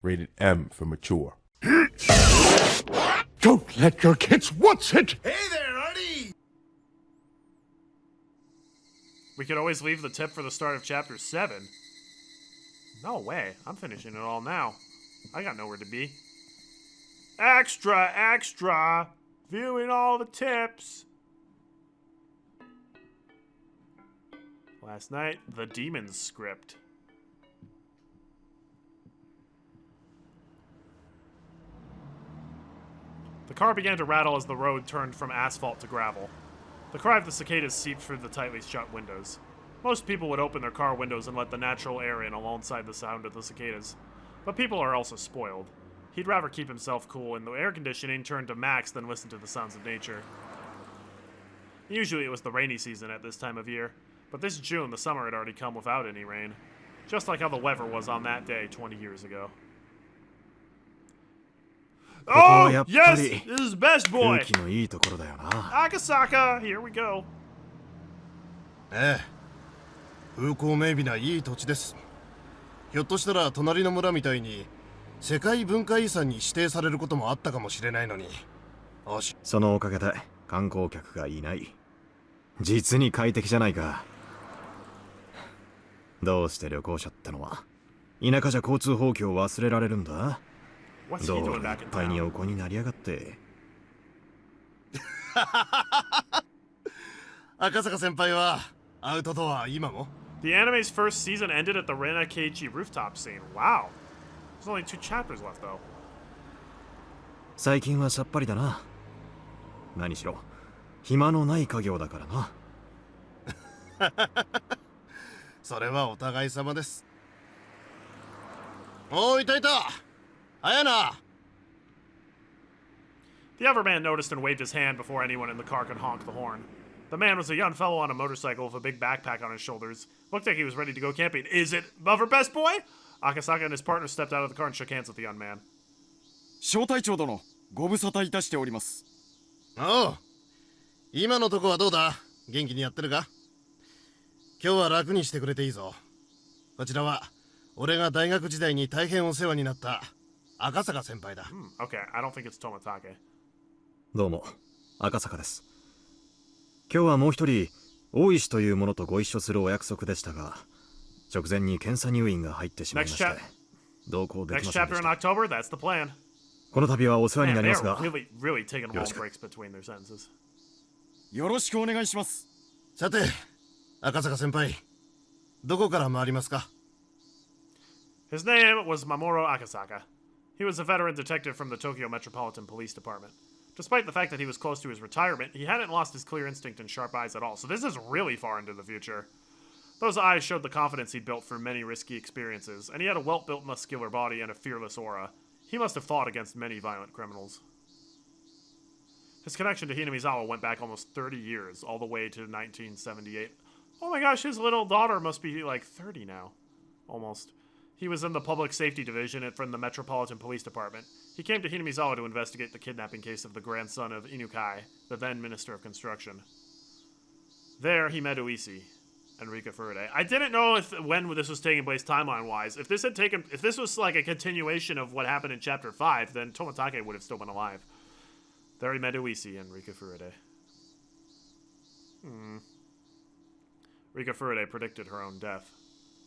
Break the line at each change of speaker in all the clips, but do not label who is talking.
Rated M for mature.
Don't let your kids watch it!
Hey there, Artie!
We could always leave the tip for the start of Chapter 7. No way. I'm finishing it all now. I got nowhere to be. Extra, extra! Viewing all the tips! Last night, the Demon's script. The car began to rattle as the road turned from asphalt to gravel. The cry of the cicadas seeped through the tightly shut windows. Most people would open their car windows and let the natural air in alongside the sound of the cicadas. But people are also spoiled. He'd rather keep himself cool in the air conditioning turned to max than listen to the sounds of nature. Usually it was the rainy season at this time of year, but this June the summer had already come without any rain. Just like how the weather was on that day 20 years ago. Oh, yes! This is best boy! Akasaka! Here we go.
ええ。風光明媚ないい土地です。ひょっとしたら隣の村みたいに世界文化遺産に指定されることもあったかもしれないのに。
そのおかげで観光客がいない。実に快適じゃないか。どうして旅行者ってのは田舎じゃ交通法規を忘れられるんだ。どういっぱいに横になりやがって。
赤坂先輩はアウトドア今も
The anime's first season ended at the Renakeiichi rooftop scene. Wow. There's only 2 chapters left though.
最近はさっぱりだな。何しろ暇のない家業だからな。
それはお互い様です。おー、いたいた。早な。
The other man noticed and waved his hand before anyone in the car could honk the horn. The man was a young fellow on a motorcycle with a big backpack on his shoulders. Looked like he was ready to go camping. Is it Buffer Best Boy? Akasaka and his partner stepped out of the car and shook hands with the young man.
小隊長殿、ご無沙汰いたしております。
おう、今のとこはどうだ？元気にやってるか？今日は楽にしてくれていいぞ。こちらは俺が大学時代に大変お世話になった赤坂先輩だ。
Okay, I don't think it's Tomatake.
どうも、赤坂です。今日はもう一人、大石という者とご一緒するお約束でしたが、直前に検査入院が入ってしまいまして、同行できませんでした。
Next chapter in October, that's the plan.
この度はお世話になりますが、
really taking long breaks between their sentences.
よろしくお願いします。
さて、赤坂先輩、どこから回りますか？
His name was Mamoru Akasaka. He was a veteran detective from the Tokyo Metropolitan Police Department. Despite the fact that he was close to his retirement, he hadn't lost his clear instinct and sharp eyes at all, so this is really far into the future. Those eyes showed the confidence he'd built through many risky experiences, and he had a well-built muscular body and a fearless aura. He must have fought against many violent criminals. His connection to Hinamizawa went back almost 30 years, all the way to 1978. Oh my gosh, his little daughter must be like 30 now. Almost. He was in the Public Safety Division from the Metropolitan Police Department. He came to Hinamizawa to investigate the kidnapping case of the grandson of Inukai, the then Minister of Construction. There, he met Uisi and Rika Furude. I didn't know when this was taking place timeline-wise. If this was like a continuation of what happened in Chapter 5, then Tomatake would have still been alive. There he met Uisi and Rika Furude. Rika Furude predicted her own death.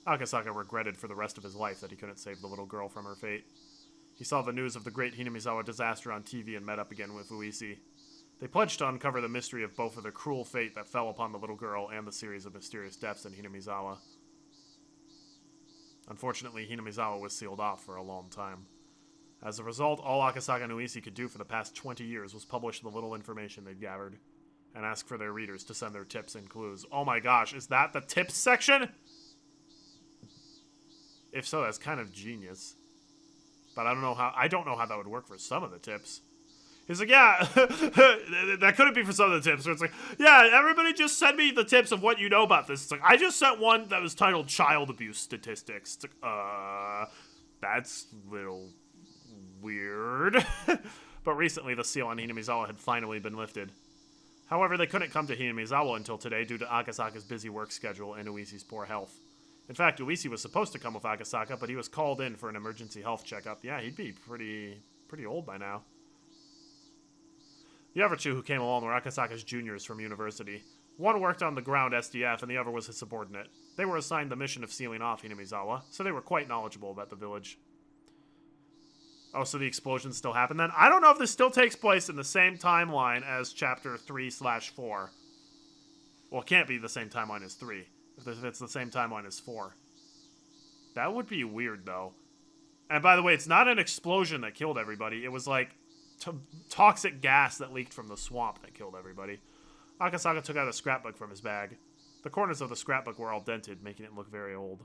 Akasaka regretted for the rest of his life that he couldn't save the little girl from her fate. He saw the news of the great Hinamizawa disaster on TV and met up again with Uisi. They pledged to uncover the mystery of both of the cruel fate that fell upon the little girl and the series of mysterious deaths in Hinamizawa. Unfortunately, Hinamizawa was sealed off for a long time. As a result, all Akasaka and Uisi could do for the past 20 years was publish the little information they'd gathered, and ask for their readers to send their tips and clues. Oh my gosh, is that the tips section? If so, that's kind of genius. But I don't know how that would work for some of the tips. He's like, yeah, that couldn't be for some of the tips. So it's like, yeah, everybody just send me the tips of what you know about this. It's like, I just sent one that was titled Child Abuse Statistics. It's like, that's a little weird. But recently, the seal on Hinamizawa had finally been lifted. However, they couldn't come to Hinamizawa until today due to Akasaka's busy work schedule and Uisi's poor health. In fact, Uisi was supposed to come with Akasaka, but he was called in for an emergency health checkup. Yeah, he'd be pretty old by now. The other two who came along were Akasaka's juniors from university. One worked on the ground SDF, and the other was his subordinate. They were assigned the mission of sealing off Hinamizawa, so they were quite knowledgeable about the village. Oh, so the explosion still happened then? I don't know if this still takes place in the same timeline as Chapter 3/4. Well, it can't be the same timeline as 3. If it's the same timeline as 4. That would be weird, though. And by the way, it's not an explosion that killed everybody. It was like toxic gas that leaked from the swamp that killed everybody. Akasaka took out a scrapbook from his bag. The corners of the scrapbook were all dented, making it look very old.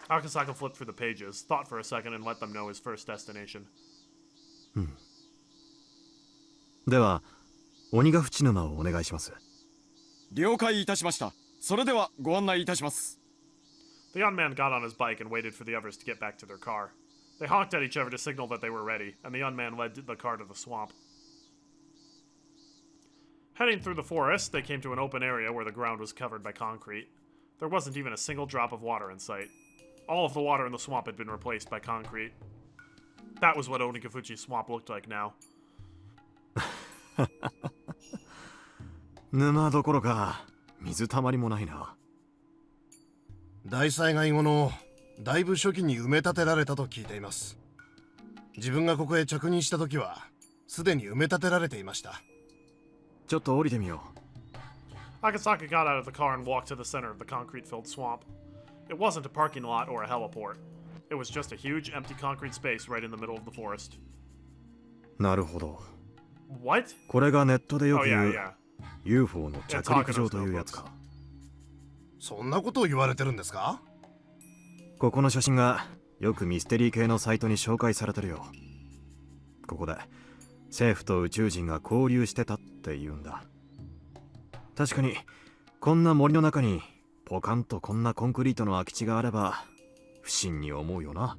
Akasaka flipped through the pages, thought for a second, and let them know his first destination.
では、鬼ヶ淵沼をお願いします。
了解いたしました。それではご案内いたします。
The young man got on his bike and waited for the others to get back to their car. They honked at each other to signal that they were ready, and the young man led the car to the swamp. Heading through the forest, they came to an open area where the ground was covered by concrete. There wasn't even a single drop of water in sight. All of the water in the swamp had been replaced by concrete. That was what Onikafuchi Swamp looked like now.
沼どころか水たまりもないな。
大災害後のだいぶ初期に埋め立てられたと聞いています。自分がここへ着任した時はすでに埋め立てられていました。
ちょっと降りてみよう。
Akasaka got out of the car and walked to the center of the concrete-filled swamp. It wasn't a parking lot or a heliport. It was just a huge, empty concrete space right in the middle of the forest.
なるほど。
What?
これがネットでよく
Oh,
言
yeah,
う
yeah.
UFO の着陸場というやつか。
そんなことを言われてるんですか？
ここの写真がよくミステリー系のサイトに紹介されてるよ。ここで政府と宇宙人が交流してたって言うんだ。確かにこんな森の中にポカンとこんなコンクリートの空き地があれば不審に思うよな。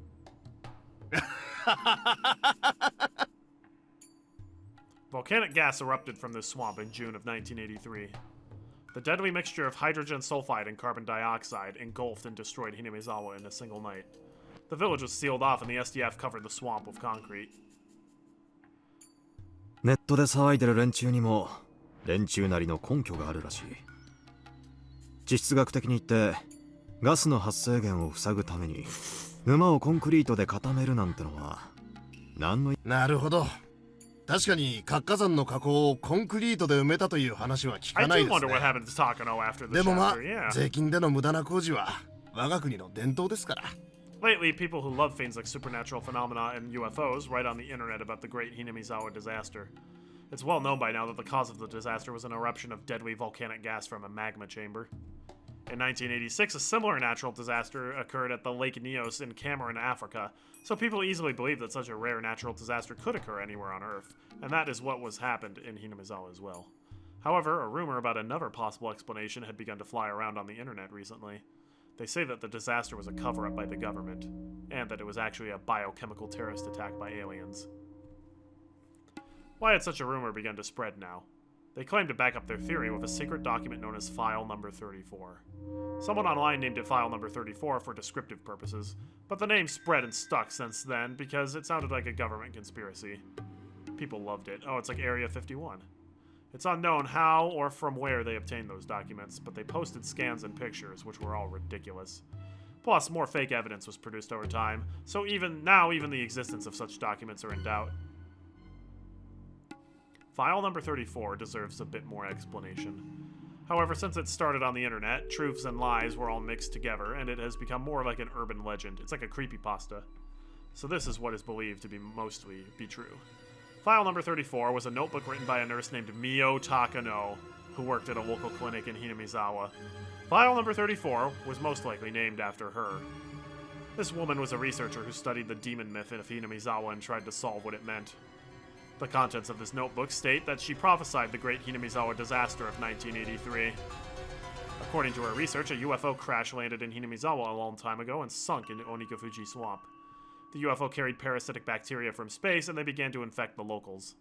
Volcanic gas erupted from this swamp in June of 1983. The deadly mixture of hydrogen sulfide and carbon dioxide engulfed and destroyed Hinamizawa in a single night. The village was sealed off and the SDF covered the swamp with concrete.
ネットで騒いでる連中にも連中なりの根拠があるらしい。地質学的に言ってガスの発生源を塞ぐために沼をコンクリートで固めるなんてのは何の。
なるほど。確かに活火山の火口をコンクリートで埋めたという話は聞
I
かない
do
です
wonder what
ね。
happened to Takano after the
でもまあ
chapter, yeah.
税金での無駄な工事は我が国の伝統ですから。
Lately, people who love things like supernatural phenomena and UFOs write on the internet about the great Hinamizawa disaster. It's well known by now that the cause of the disaster was an eruption of deadly volcanic gas from a magma chamber. In 1986, a similar natural disaster occurred at the Lake Neos in Cameroon, Africa, so people easily believe that such a rare natural disaster could occur anywhere on Earth, and that is what was happened in Hinamizawa as well. However, a rumor about another possible explanation had begun to fly around on the internet recently. They say that the disaster was a cover-up by the government, and that it was actually a biochemical terrorist attack by aliens. Why had such a rumor begun to spread now? They claimed to back up their theory with a secret document known as File Number 34. Someone online named it File Number 34 for descriptive purposes, but the name spread and stuck since then because it sounded like a government conspiracy. People loved it. Oh, it's like Area 51. It's unknown how or from where they obtained those documents, but they posted scans and pictures, which were all ridiculous. Plus, more fake evidence was produced over time, so even the existence of such documents are in doubt. File number 34 deserves a bit more explanation. However, since it started on the internet, truths and lies were all mixed together, and it has become more like an urban legend. It's like a creepypasta. So this is what is believed to be mostly true. File number 34 was a notebook written by a nurse named Mio Takano, who worked at a local clinic in Hinamizawa. File number 34 was most likely named after her. This woman was a researcher who studied the demon myth of Hinamizawa and tried to solve what it meant. The contents of this notebook state that she prophesied the great Hinamizawa disaster of 1983. According to her research, a UFO crash landed in Hinamizawa a long time ago and sunk into Onikafuchi Swamp. The UFO carried parasitic bacteria from space and they began to infect the locals.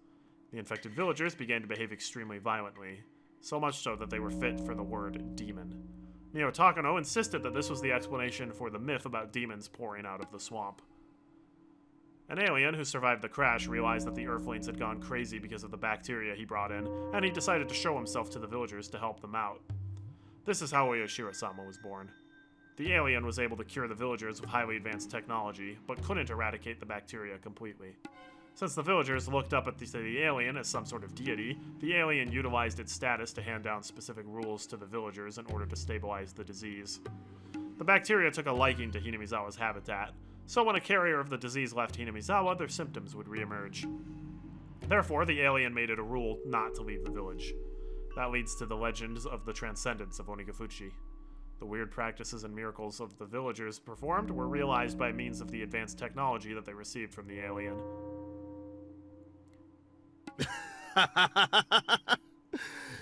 The infected villagers began to behave extremely violently, so much so that they were fit for the word demon. Mio Takano insisted that this was the explanation for the myth about demons pouring out of the swamp. An alien who survived the crash realized that the Earthlings had gone crazy because of the bacteria he brought in, and he decided to show himself to the villagers to help them out. This is how RYUKISHI07 was born. The alien was able to cure the villagers with highly advanced technology, but couldn't eradicate the bacteria completely. Since the villagers looked up at the alien as some sort of deity, the alien utilized its status to hand down specific rules to the villagers in order to stabilize the disease. The bacteria took a liking to Hinamizawa's habitat, so when a carrier of the disease left Hinamizawa, their symptoms would reemerge. Therefore, the alien made it a rule not to leave the village. That leads to the legends of the transcendence of Onigafuchi. The weird practices and miracles of the villagers performed were realized by means of the advanced technology that they received from the alien.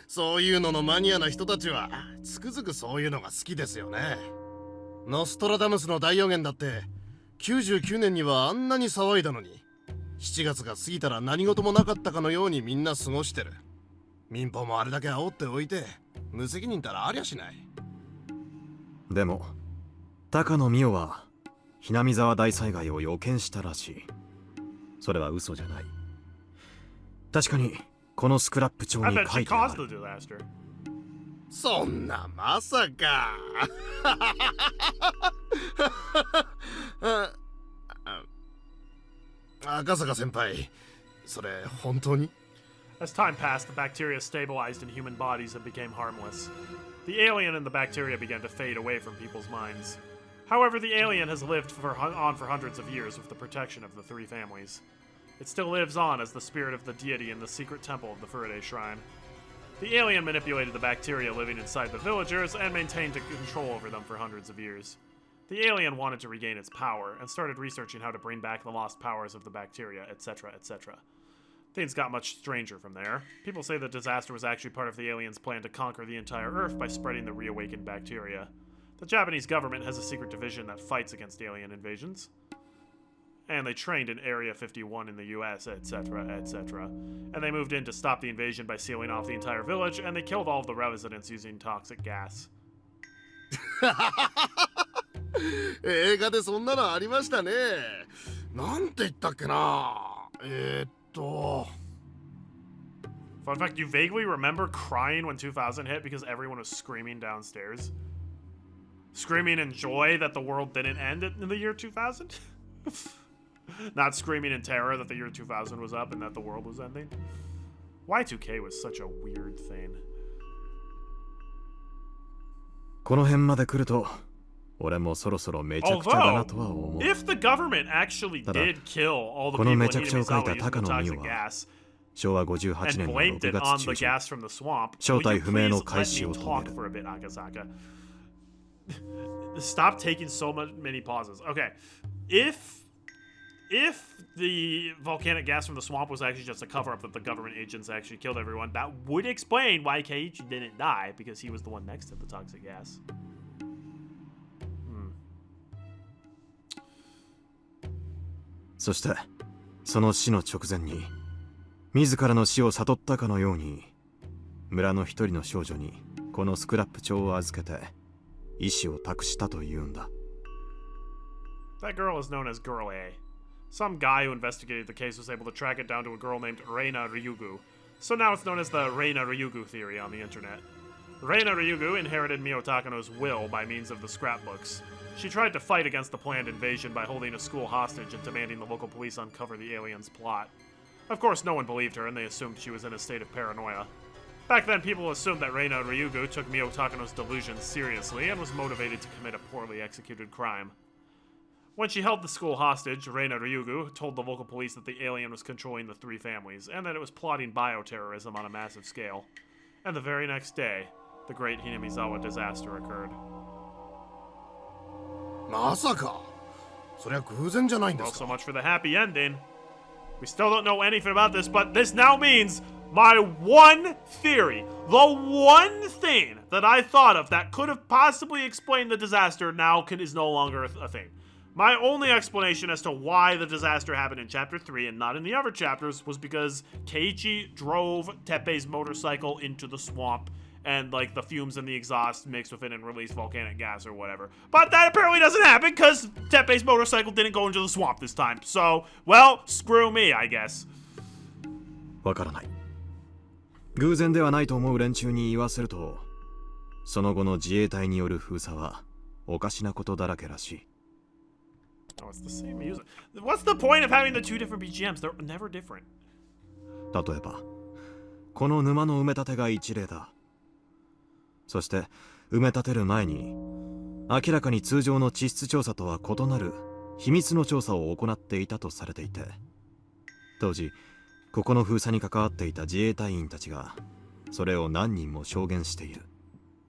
そういうののマニアな人たちはつくづくそういうのが好きですよね。ノストラダムスの大予言だって99年にはあんなに騒いだのに7月が過ぎたら何事もなかったかのようにみんな過ごしてる。民放もあれだけ煽っておいて無責任たらありゃしない。
でも高野美代は南沢大災害を予見したらしい。それは嘘じゃない。確かにこのスクラップ帳に書いてある。
そんなまさか。赤坂先輩、それ本当に？
As time passed, the bacteria stabilized in human bodies and became harmless. The alien and the bacteria began to fade away from people's minds. However, the alien has lived on for hundreds of years with the protection of the three families. It still lives on as the spirit of the deity in the secret temple of the Furide Shrine. The alien manipulated the bacteria living inside the villagers and maintained control over them for hundreds of years. The alien wanted to regain its power and started researching how to bring back the lost powers of the bacteria, etc., etc. Things got much stranger from there. People say the disaster was actually part of the alien's plan to conquer the entire Earth by spreading the reawakened bacteria. The Japanese government has a secret division that fights against alien invasions. And they trained in Area 51 in the US, etc., etc. And they moved in to stop the invasion by sealing off the entire village, and they killed all of the residents using toxic gas.
映画でそんなのありましたね。なんて言ったっけな。
Fun fact, you vaguely remember crying when 2000 hit because everyone was screaming downstairs? Screaming in joy that the world didn't end in the year 2000? Not screaming in terror that the year 2000 was up and that the world was ending? Y2K was such a weird thing.
この辺まで来ると俺もそろそろめちゃくちゃだなとは思う。
If the government actually did kill all the people in Hinamizawa using the toxic gas
昭和58年
and
の
blamed
6
it
月
on
中
the
旬
gas from the swamp,
正
will
体
you
不明
please
の
let
開始
me
を止め
talk
る。
for a bit, Akasaka? Stop taking so many pauses. Okay, if the volcanic gas from the swamp was actually just a cover-up that the government agents actually killed everyone, that would explain why Keiichi didn't die, because he was the one next to the toxic gas.
そしてその死の直前に自らの死を悟ったかのように村の一人の少女にこのスクラップ帳を預けて意志を託したというんだ。
That girl is known as Girl A. Some guy who investigated the case was able to track it down to a girl named Reina Ryugu, so now it's known as the Reina Ryugu theory on the internet. Reina Ryugu inherited Mio Takano's will by means of the scrapbooks. She tried to fight against the planned invasion by holding a school hostage and demanding the local police uncover the aliens' plot. Of course, no one believed her, and they assumed she was in a state of paranoia. Back then, people assumed that Reina Ryugu took Mio Takano's delusions seriously and was motivated to commit a poorly executed crime. When she held the school hostage, Reina Ryugu told the local police that the alien was controlling the three families, and that it was plotting bioterrorism on a massive scale. And the very next day, the Great Hinamizawa disaster occurred.
まさかそりゃ偶然じゃないんで
Well,
す
so
か。
much for the happy ending. We still don't know anything about this, but this now means my one theory, the one thing that I thought of that could have possibly explained the disaster now is no longer a thing. My only explanation as to why the disaster happened in Chapter 3 and not in the other chapters was because Keiichi drove Teppei's motorcycle into the swamp and like the fumes in the exhaust mixed with it and release volcanic gas or whatever. But that apparently doesn't happen because Teppei's motorcycle didn't go into the swamp this time. So, well, screw me, I guess.
わからない。偶然ではないと思う連中に言わせると、その後の自衛隊による封鎖はおかしなことだらけらしい。
Oh, it's the same music. What's the point of having the two different BGMs? They're never different.
例えば、この沼の埋め立てが一例だ。そして、埋め立てる前に、明らかに通常の地質調査とは異なる秘密の調査を行っていたとされていて、当時、ここの封鎖に関わっていた自衛隊員たちが、それを何人も証言している。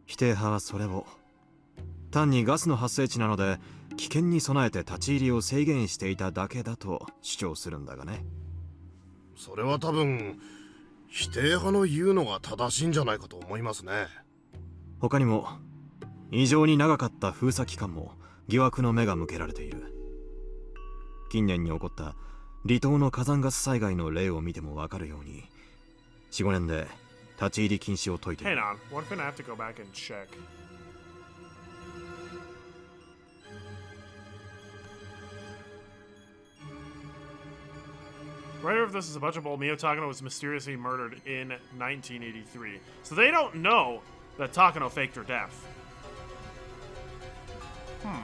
否定派はそれを、単にガスの発生地なので、危険に備えて立ち入りを制限していただけだと主張するんだがね。
それは多分否定派の言うのが正しいんじゃないかと思いますね。
他にも異常に長かった封鎖期間も疑惑の目が向けられている。近年に起こった離島の火山ガス災害の例を見ても分かるように 4,5 年で立ち入り禁止を解いている。
Hang on, what if I have to go back and check? The writer of this is a bunch of old Mio Takano was mysteriously murdered in 1983. So they don't know that Takano faked her death. Hmm.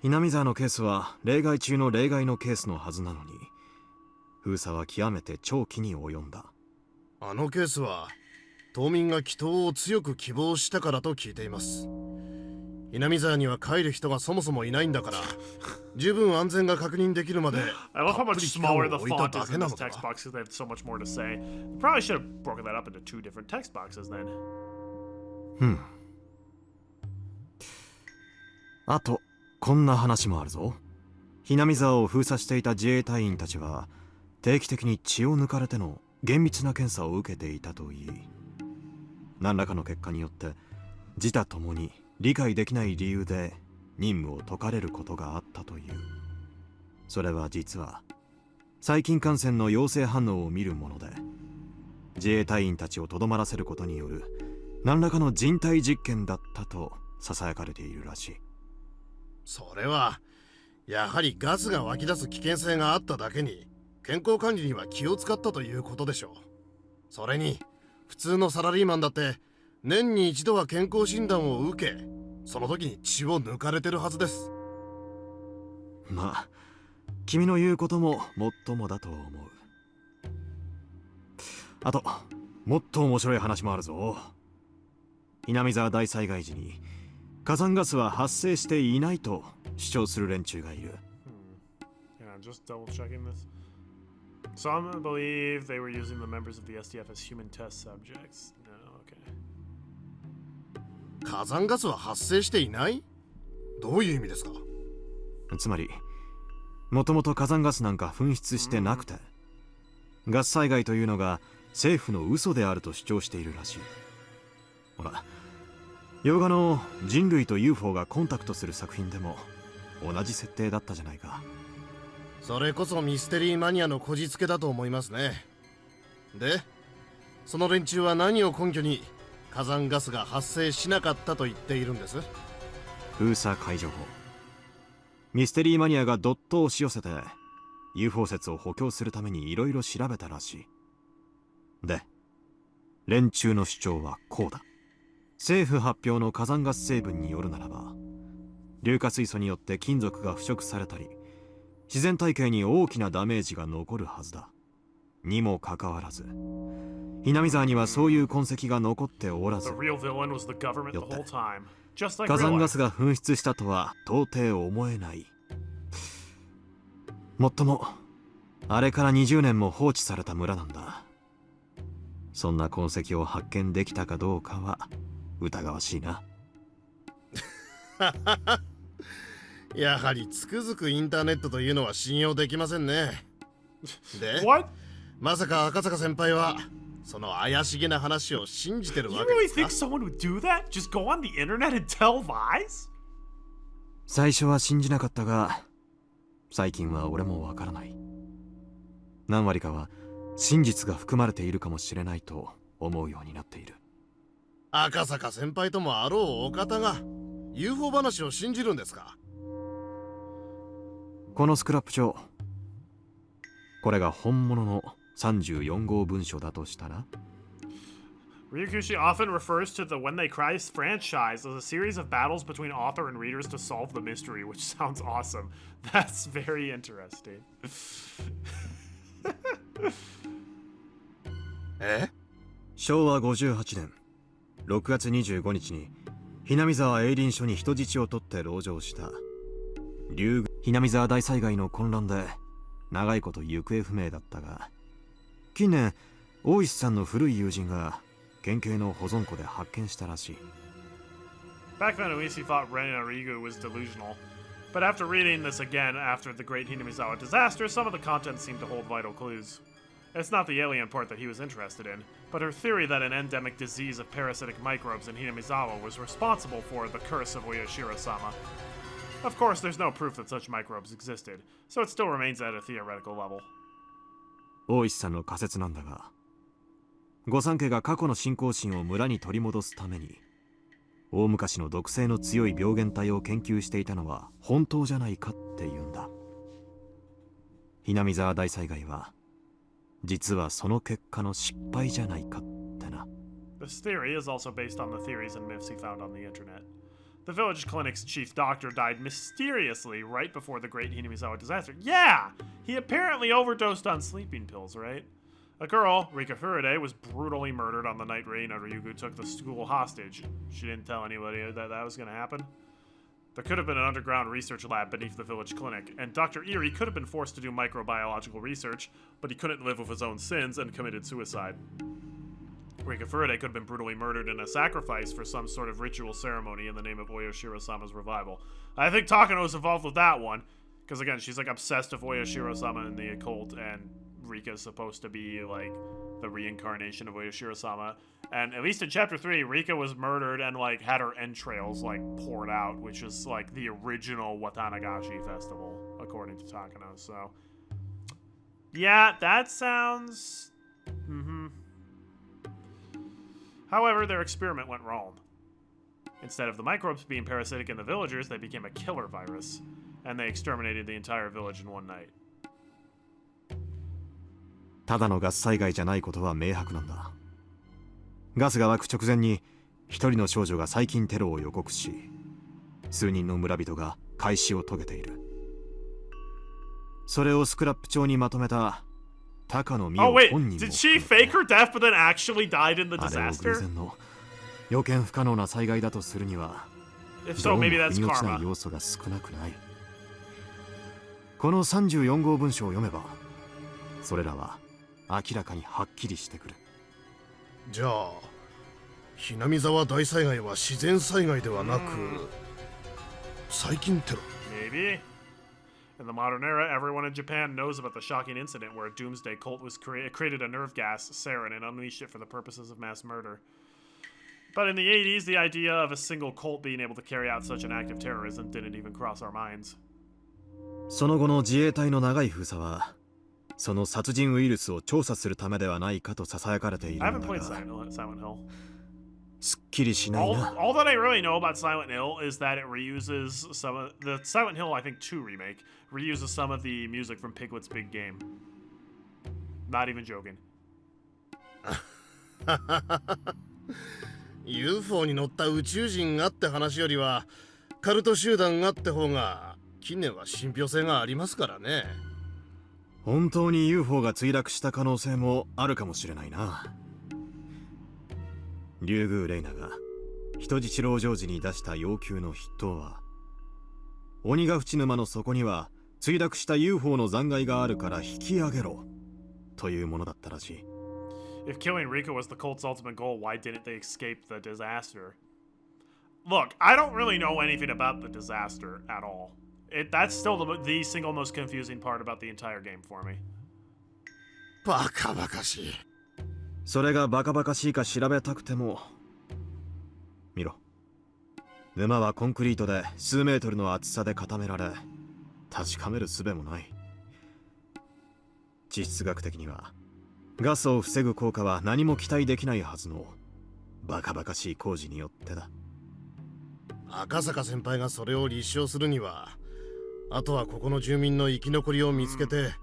ひなみ沢のケースは例外中の例外のケースのはずなのに、封鎖は極めて長期に及んだ。
あのケースは島民が帰島を強く希望したからと聞いています。南沢には帰る人がそもそもいないんだから、十分安全が確認できるまで
I love how
たっぷ
much
り期間を
smaller the
置いた
font
だ
is
け
in
な
this
のだ
text box because they have so much more to say. Probably should have broken that up into two different text boxes then.
あとこんな話もあるぞ。ひなみ沢を封鎖していた自衛隊員たちは定期的に血を抜かれての厳密な検査を受けていたといい、何らかの結果によって自他ともに理解できない理由で任務を解かれることがあったという。それは実は細菌感染の陽性反応を見るもので、自衛隊員たちをとどまらせることによる何らかの人体実験だったとささやかれているらしい。
それはやはりガスが湧き出す危険性があっただけに、健康管理には気を使ったということでしょう。それに普通のサラリーマンだって年に一度は健康診断を受け、その時に血を抜かれてるはずです。
まあ君の言うことももっともだと思う。あともっと面白い話もあるぞ。南沢大災害時に火山ガスは発生していないと主張する連中がいる。
Yeah, just double checking this. Some believe they were using the members of the SDF as human test subjects. No, okay.
火山ガスは発生していない？どういう意味ですか？
つまりもともと火山ガスなんか噴出してなくて、ガス災害というのが政府の嘘であると主張しているらしい。ほら、洋画の人類と UFO がコンタクトする作品でも同じ設定だったじゃないか。
それこそミステリーマニアのこじつけだと思いますね。で、その連中は何を根拠に火山ガスが発生しなかったと言っているんです？
封鎖解除後、ミステリーマニアがドットを押し寄せて UFO 説を補強するためにいろいろ調べたらしい。で、連中の主張はこうだ。政府発表の火山ガス成分によるならば、硫化水素によって金属が腐食されたり、自然体系に大きなダメージが残るはずだ。にもかかわらず、ひなみ沢にはそういう痕跡が残っておらず、よって火山ガスが噴出したとは到底思えない。もっとも、あれから20年も放置された村なんだ。そんな痕跡を発見できたかどうかは疑わしいな。
やはりつくづくインターネットというのは信用できませんね。で、まさか赤坂先輩はその怪しげな話を信じてるわけですか？
You really think someone would do that? Just go on the internet and tell lies?
最初は信じなかったが、最近は俺もわからない。何割かは真実が含まれているかもしれないと思うようになっている。
赤坂先輩ともあろうお方が UFO 話を信じるんですか？
このスクラップ帳、これが本物の34号文書だとしたら、
Ryukishi often refers to the When They Cry franchise as a series of battles between author and readers to solve the mystery, which sounds awesome. That's very interesting.
え？
昭和58年6月25日にひなみ沢営林署に人質を取って籠城したひなみ沢大災害の混乱で長いこと行方不明だったが、近年大石さんの古い友人が県警の保存庫で発見したらしい。
Back then, Uisi thought Ren Arigu was delusional. But after reading this again after the Great Hinamizawa disaster, some of the content seemed to hold vital clues. It's not the alien part that he was interested in, but her theory that an endemic disease of parasitic microbes in Hinamizawa was responsible for the curse of Oyashiro-sama. Of course, there's no proof that such microbes existed, so it still remains at a theoretical level.
大石さんの仮説なんだが、御三家が過去の信仰心を村に取り戻すために大昔の毒性の強い病原体を研究していたのは本当じゃないかって言うんだ。ひなみ沢大災害は実はその結果の失敗じゃないかってな。
This theory is also based on the theories and myths he found on the internet. The village clinic's chief doctor died mysteriously right before the Great Hinamizawa disaster. Yeah! He apparently overdosed on sleeping pills, right? A girl, Rika Furude, was brutally murdered on the night Reina Ryugu took the school hostage. She didn't tell anybody that was going to happen. There could have been an underground research lab beneath the village clinic, and Dr. Erie could have been forced to do microbiological research, but he couldn't live with his own sins and committed suicide. Rika Furude could have been brutally murdered in a sacrifice for some sort of ritual ceremony in the name of Oyashiro-sama's revival. I think Takano's involved with that one, because again, she's like obsessed with Oyashiro-sama and the occult, and Rika's supposed to be like the reincarnation of Oyashiro-sama. And at least in chapter 3, Rika was murdered and like had her entrails like poured out, which is like the original Watanagashi festival, according to Takano. So yeah, that sounds However, their experiment went wrong. Instead of the microbes being parasitic in the villagers, they became a killer virus, and they exterminated the entire village in one night.
ただのガス災害じゃないことは明白なんだ。ガスが湧く直前に一人の少女が細菌テロを予告し、数人の村人が開始を遂げている。それをスクラップ帳にまとめた高野美代
wait,
本人も
did she fake her death but then actually died in the
あれを偶
disaster?
然の予見不可能な災害だとするには
If
ど
so,
うも
maybe
腑
that's
に落ちない
karma.
要素が少なくない。この34号文書を読めばそれらは明らかにはっきりしてくる。
じゃあひなみ沢大災害は自然災害ではなく細菌テロ。
Maybe. In the modern era, everyone in Japan knows about the shocking incident where a doomsday cult was created a nerve gas, sarin, and unleashed it for the purposes of mass murder. But in the 80s, the idea of a single cult being able to carry out such an act of terrorism didn't even cross our minds.
その後の自衛隊の長い封鎖はその殺人ウイルスを調査するためではないかと囁かれてい
I
るん
haven't
だ
played
が
Silent Hill.
すっきりしないな。
All that I really know about Silent Hill is that it reuses some of the Silent Hill, I think 2 remake, reuses some of the music from Piglet's Big Game. Not even joking.
UFO に乗った宇宙人がって話よりはカルト集団がって方が近年は信憑性がありますからね。
本当に UFO が墜落した可能性もあるかもしれないな。竜宮レイナが人質籠城時に出した要求の筆頭は鬼ヶ淵沼の底には墜落した UFO の残骸があるから引き上げろというものだったらしい。
If killing Rika was the cult's ultimate goal, why didn't they escape the disaster? Look, I don't really know anything about the disaster at all. That's still the single most confusing part about the entire game for me.
バカバカしい。
それがバカバカしいか調べたくても見ろ。沼はコンクリートで数メートルの厚さで固められ確かめる術もない。地質学的にはガスを防ぐ効果は何も期待できないはずのバカバカしい工事によってだ。
赤坂先輩がそれを立証するには、あとはここの住民の生き残りを見つけて、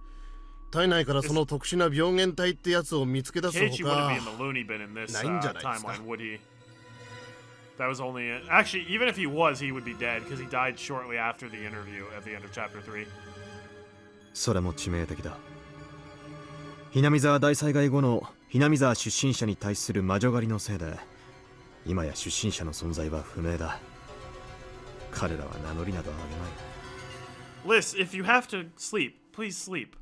体内からその特殊な病原体ってやつを見つけ出すほ
Keiichi wouldn't
か
be in the loony bin in this
ないんじゃないですか。
timeline, would he? That was only it. Actually, even if he was, he would be dead because he died shortly after the interview at the end of chapter 3.
それも致命的だ。ひなみ沢大災害後のひなみ沢出身者に対する魔女狩りのせいで、今や出身者の存在は不明だ。彼らは名乗りなどあげまい。
Liz, if you have to sleep, please sleep.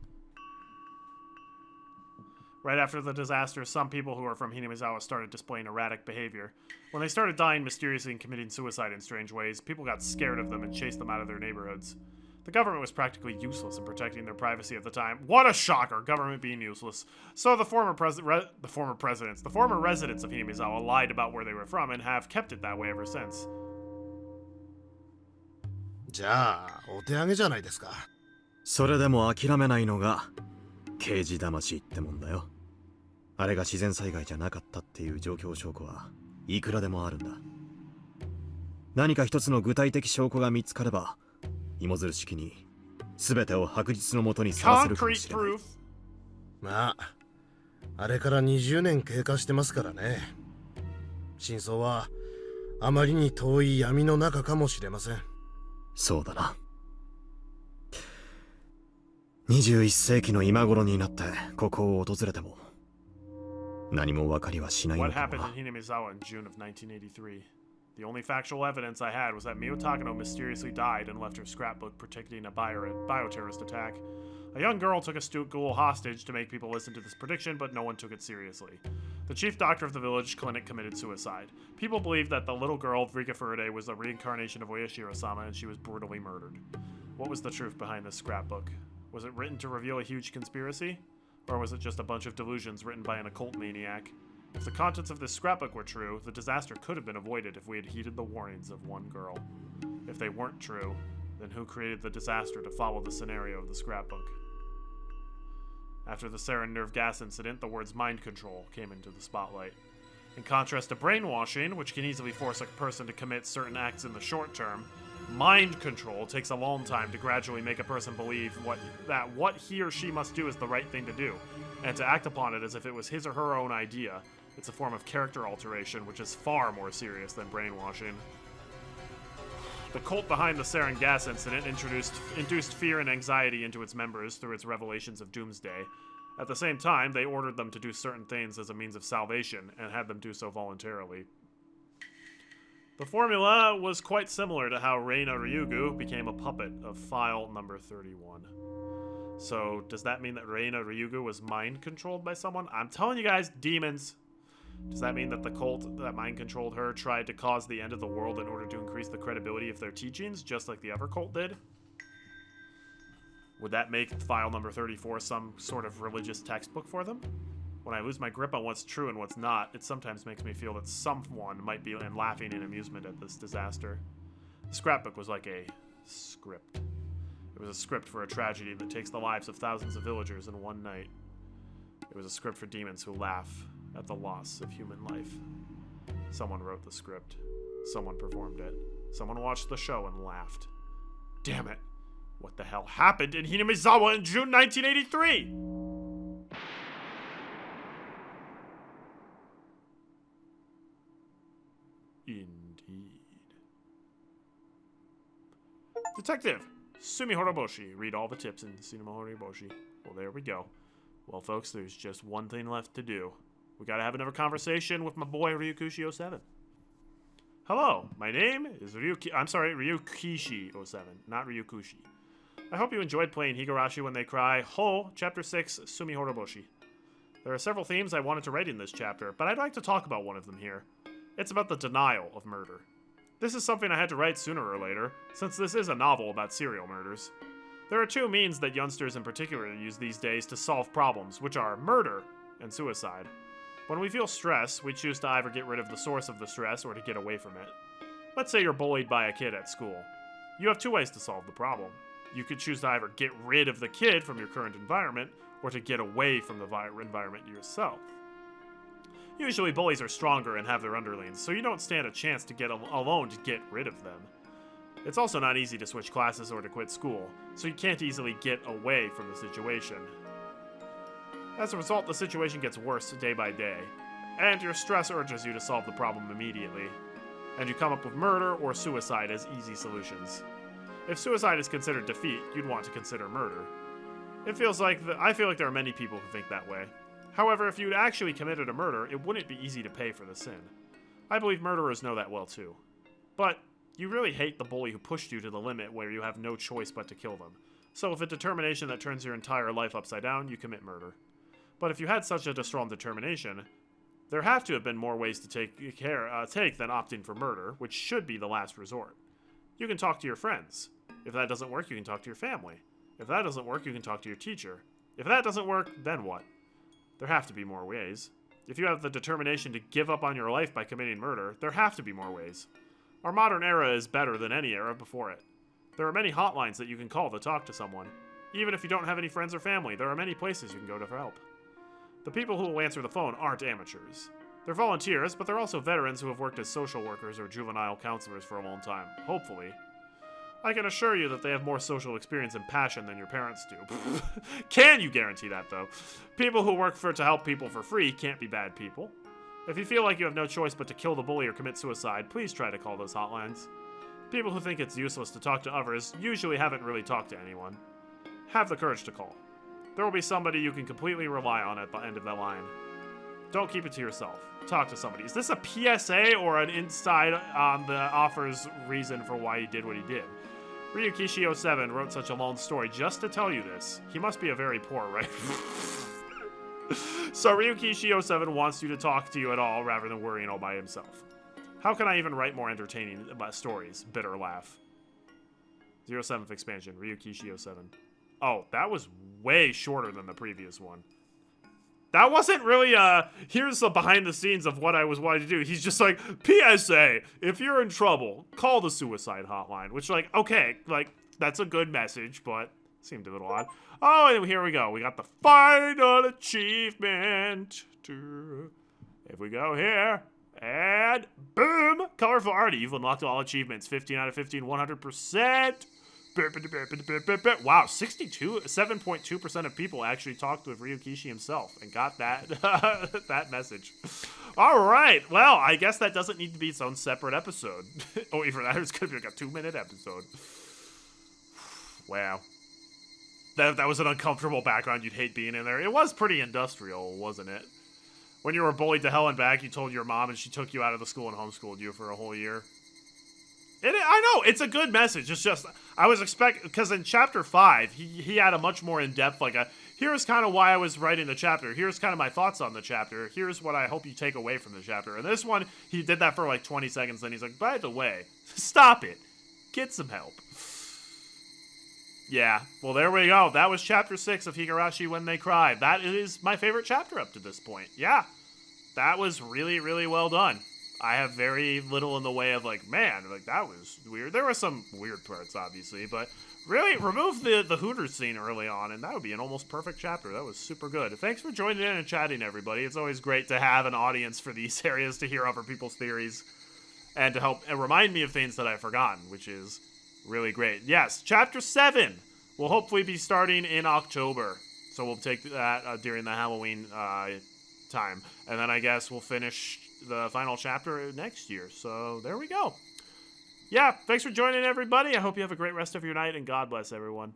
Right after the disaster, some people who are from Hinamizawa started displaying erratic behavior. When they started dying mysteriously and committing suicide in strange ways, people got scared of them and chased them out of their neighborhoods. The government was practically useless in protecting their privacy at the time. What a shocker, government being useless. So the former residents of Hinamizawa lied about where they were from and have kept it that way ever since.
じゃあお手上げじゃないですか。
それでも諦めないのが刑事魂ってもんだよ。あれが自然災害じゃなかったっていう状況証拠はいくらでもあるんだ。何か一つの具体的証拠が見つかれば、芋づる式に全てを白日のもとにさらせるかもしれない。
まあ、あれから20年経過してますからね。真相はあまりに遠い闇の中かもしれません。
そうだな。21世紀の今頃になってここを訪れても何も分かりはしないの
What
かな。
happened in Hinamizawa in June of 1983? The only factual evidence I had was that Mio Takano mysteriously died and left her scrapbook predicting a bioterrorist attack. A young girl took a school hostage to make people listen to this prediction, but no one took it seriously. The chief doctor of the village clinic committed suicide. People believed that the little girl, Rika Furude, was a reincarnation of Oyashiro-sama and she was brutally murdered. What was the truth behind this scrapbook? Was it written to reveal a huge conspiracy? Or was it just a bunch of delusions written by an occult maniac? If the contents of this scrapbook were true, the disaster could have been avoided if we had heeded the warnings of one girl. If they weren't true, then who created the disaster to follow the scenario of the scrapbook? After the sarin nerve gas incident, the words mind control came into the spotlight. In contrast to brainwashing, which can easily force a person to commit certain acts in the short term, mind control takes a long time to gradually make a person believe that what he or she must do is the right thing to do, and to act upon it as if it was his or her own idea. It's a form of character alteration, which is far more serious than brainwashing. The cult behind the sarin gas incident induced fear and anxiety into its members through its revelations of doomsday. At the same time, they ordered them to do certain things as a means of salvation, and had them do so voluntarily. The formula was quite similar to how Reina Ryugu became a puppet of file number 31. So, does that mean that Reina Ryugu was mind-controlled by someone? I'm telling you guys, demons! Does that mean that the cult that mind-controlled her tried to cause the end of the world in order to increase the credibility of their teachings, just like the other cult did? Would that make file number 34 some sort of religious textbook for them? When I lose my grip on what's true and what's not, it sometimes makes me feel that someone might be laughing in amusement at this disaster. The scrapbook was like a script. It was a script for a tragedy that takes the lives of thousands of villagers in one night. It was a script for demons who laugh at the loss of human life. Someone wrote the script. Someone performed it. Someone watched the show and laughed. Damn it! What the hell happened in Hinamizawa in June 1983? Indeed. Detective Sumi Horoboshi. Read all the tips in Cinema Horoboshi. Well, there we go. Well, folks, there's just one thing left to do. We gotta have another conversation with my boy RYUKISHI07. Hello, my name is RYUKISHI07, not Ryukushi. I hope you enjoyed playing Higurashi When They Cry, Ho, Chapter 6, Sumi Horoboshi. There are several themes I wanted to write in this chapter, but I'd like to talk about one of them here. It's about the denial of murder. This is something I had to write sooner or later, since this is a novel about serial murders. There are two means that youngsters in particular use these days to solve problems, which are murder and suicide. When we feel stress, we choose to either get rid of the source of the stress or to get away from it. Let's say you're bullied by a kid at school. You have two ways to solve the problem. You could choose to either get rid of the kid from your current environment, or to get away from the environment yourself. Usually bullies are stronger and have their underlings, so you don't stand a chance to get alone to get rid of them. It's also not easy to switch classes or to quit school, so you can't easily get away from the situation. As a result, the situation gets worse day by day, and your stress urges you to solve the problem immediately, and you come up with murder or suicide as easy solutions. If suicide is considered defeat, you'd want to consider murder. I feel like there are many people who think that way. However, if you'd actually committed a murder, it wouldn't be easy to pay for the sin. I believe murderers know that well too. But you really hate the bully who pushed you to the limit where you have no choice but to kill them. So with a determination that turns your entire life upside down, you commit murder. But if you had such a strong determination, there have to have been more ways to take than opting for murder, which should be the last resort. You can talk to your friends. If that doesn't work, you can talk to your family. If that doesn't work, you can talk to your teacher. If that doesn't work, then what? There have to be more ways. If you have the determination to give up on your life by committing murder, there have to be more ways. Our modern era is better than any era before it. There are many hotlines that you can call to talk to someone. Even if you don't have any friends or family, there are many places you can go to for help. The people who will answer the phone aren't amateurs. They're volunteers, but they're also veterans who have worked as social workers or juvenile counselors for a long time, hopefully. I can assure you that they have more social experience and passion than your parents do. Can you guarantee that, though? People who work to help people for free can't be bad people. If you feel like you have no choice but to kill the bully or commit suicide, please try to call those hotlines. People who think it's useless to talk to others usually haven't really talked to anyone. Have the courage to call. There will be somebody you can completely rely on at the end of that line. Don't keep it to yourself. Talk to somebody. Is this a PSA or an inside on the author's reason for why he did what he did? RYUKISHI07 wrote such a long story just to tell you this. He must be a very poor writer. So RYUKISHI07 wants you to talk to you at all rather than worrying all by himself. How can I even write more entertaining stories? Bitter laugh. 07th expansion, RYUKISHI07. Oh, that was way shorter than the previous one. That wasn't really here's the behind the scenes of what I was wanting to do. He's just like, PSA, if you're in trouble, call the suicide hotline. Which, like, okay, like, that's a good message, but seemed a little odd. Oh, and here we go. We got the final achievement. If we go here, and boom, colorful art. You've unlocked all achievements. 15 out of 15, 100%. Wow, 7.2% of people actually talked with Ryukishi himself and got that that message. All right, well, I guess that doesn't need to be its own separate episode. Oh, even that, it's going to be like a 2-minute episode. Wow. That was an uncomfortable background you'd hate being in there. It was pretty industrial, wasn't it? When you were bullied to hell and back, you told your mom and she took you out of the school and homeschooled you for a whole year. I know, it's a good message. It's just, I was expecting, because in chapter 5, he had a much more in-depth, like here's kind of why I was writing the chapter. Here's kind of my thoughts on the chapter. Here's what I hope you take away from the chapter. And this one, he did that for like 20 seconds, then he's like, by the way, stop it. Get some help. Yeah, well, there we go. That was chapter 6 of Higurashi When They Cry. That is my favorite chapter up to this point. Yeah, that was really, really well done. I have very little in the way of like, man, like that was weird. There were some weird parts, obviously, but really remove the Hooters scene early on, and that would be an almost perfect chapter. That was super good. Thanks for joining in and chatting, everybody. It's always great to have an audience for these areas to hear other people's theories and to help and remind me of things that I've forgotten, which is really great. Yes, chapter 7 will hopefully be starting in October, so we'll take that during the Halloween time, and then I guess we'll finish the final chapter next year. So there we go. Yeah, thanks for joining, everybody. I hope you have a great rest of your night, and God bless everyone.